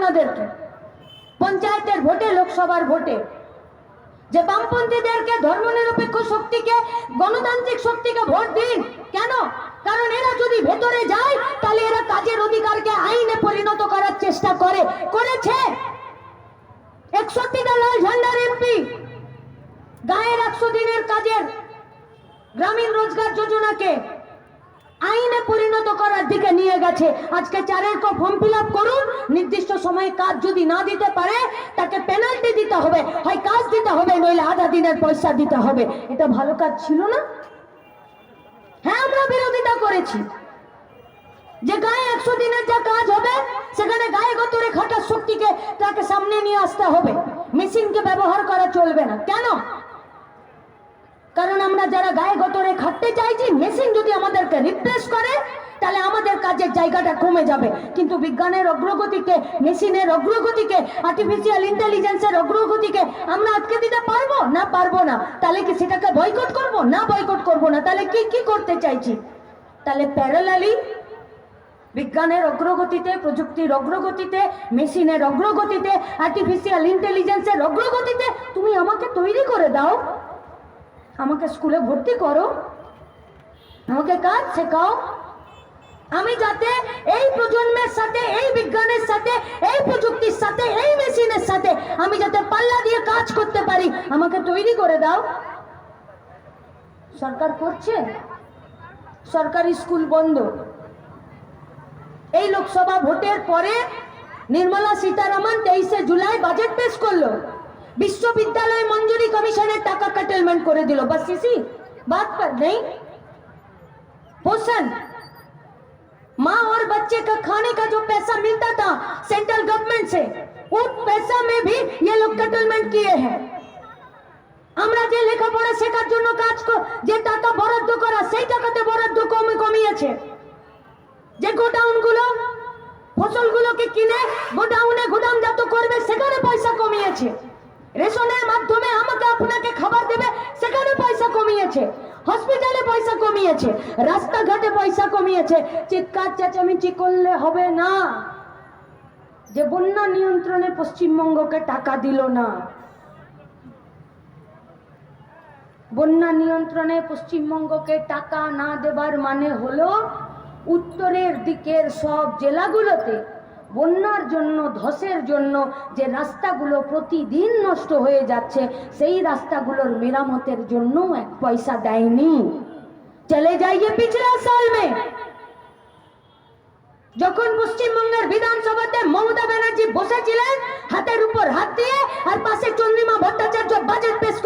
আপনাদেরকে পঞ্চায়েতের ভোটে, লোকসভার ভোটে, যে বামপন্থীদেরকে, ধর্মনিরপেক্ষ শক্তিকে, গণতান্ত্রিক শক্তিকে ভোট দিন। কেন? কারণ এরা যদি ভেতরে যায় তাহলে এরা কাজের অধিকারকে আইনে পরিণত করার চেষ্টা করেছে। 61টা লাল ঝান্ডার এমপি গায়ের 100 দিনের কাজের গ্রামীণ রোজগার যোজনাকে আইনে পরিণত করার দিকে নিয়ে গেছে। আজকে 4-এর ফর্ম ফিল আপ করুন, নির্দিষ্ট সময়ে কাজ যদি না দিতে পারে তাকে পেনাল্টি দিতে হবে, হয় কাজ দিতে হবে, নইলে আধা দিনের পয়সা দিতে হবে। এটা ভালো কাজ ছিল না? হ্যাঁ, আমরা বিরোধিতা করেছি যে গায়ে 100 দিনের যা কাজ হবে সেখানে গায়ে গতরে খাটার শক্তিকে তাকে সামনে নিয়ে আসতে হবে, মেশিনকে ব্যবহার করা চলবে না। কেন? কারণ আমরা যারা গায়ে গতরে খাটতে চাইছি, মেশিন যদি আমাদেরকে রিপ্লেস করে তাহলে আমাদের কাজের জায়গাটা কমে যাবে। কিন্তু বিজ্ঞানের অগ্রগতিকে, মেশিনের অগ্রগতিকে, আর্টিফিশিয়াল ইন্টেলিজেন্সের অগ্রগতিকে আমরা আটকে দিতে পারবো না? পারবো না। তাহলে কি সেটাকে বয়কট করব? না, বয়কট করব না। তাহলে কি করতে চাইছি? তাহলে প্যারালালি বিজ্ঞানের অগ্রগতিতে, প্রযুক্তির অগ্রগতিতে, মেশিনের অগ্রগতিতে, আর্টিফিশিয়াল ইন্টেলিজেন্সের অগ্রগতিতে তুমি আমাকে তৈরি করে দাও, আমাকে স্কুলে ভর্তি করো, আমাকে কাজ শেখাও। আমি যাতে এই প্রজন্মের সাথে, এই বিজ্ঞানের সাথে, এই প্রযুক্তির সাথে, এই মেশিনের সাথে আমি যাতে পাল্লা দিয়ে কাজ করতে পারি, আমাকে তৈরি করে দাও। সরকার করছে? সরকারি স্কুল বন্ধ। এই লোকসভা ভোটের পরে নির্মলা সীতারামন 23শে জুলাই বাজেট পেশ করলো, विश्वविद्यालय मंजूरी कमीशन टाका कटेलमेंट कर दिल। बस इसी बात पर नहीं, पोषण, माँ और बच्चे का खाने का जो पैसा मिलता था सेंट्रल गवर्नमेंट से, उस पैसा में भी ये लोग कटेलमेंट किए हैं। আমরা যে লেখাপড়া শেখার জন্য কাজ যে টাকা বরাদ্দ করা, সেই টাকাতে বরাদ্দ কমিয়েছে। যে গোডাউনগুলো ফসলগুলোকে কিনে গোডাউনে গুদামজাত করবে সেখানে পয়সা কমিয়েছে। রেশনের মাধ্যমে আমাকে আপনাকে খাবার দেবে সেখানে পয়সা কমিয়েছে। হসপিটালে পয়সা কমিয়েছে, রাস্তাঘাটে পয়সা কমিয়েছে। চিৎকার চেঁচামেচি করলে হবে না যে বন্যা নিয়ন্ত্রণে পশ্চিমবঙ্গকে টাকা দিল না। বন্যা নিয়ন্ত্রণে পশ্চিমবঙ্গকে টাকা না দেবার মানে হলো উত্তরের দিকের সব জেলাগুলোতে বন্যার জন্য, ধসের জন্য যে রাস্তাগুলো প্রতিদিন নষ্ট হয়ে যাচ্ছে, সেই রাস্তাগুলোর মেরামতের জন্য এক পয়সা দেয়নি। চলে যাইয়ে পিছলা সাল মে যখন পশ্চিমবঙ্গের বিধানসভাতে মমতা ব্যানার্জি বসেছিলেন হাতের উপর হাত দিয়ে, আর পাশে চন্দ্রিমা ভট্টাচার্য বাজেট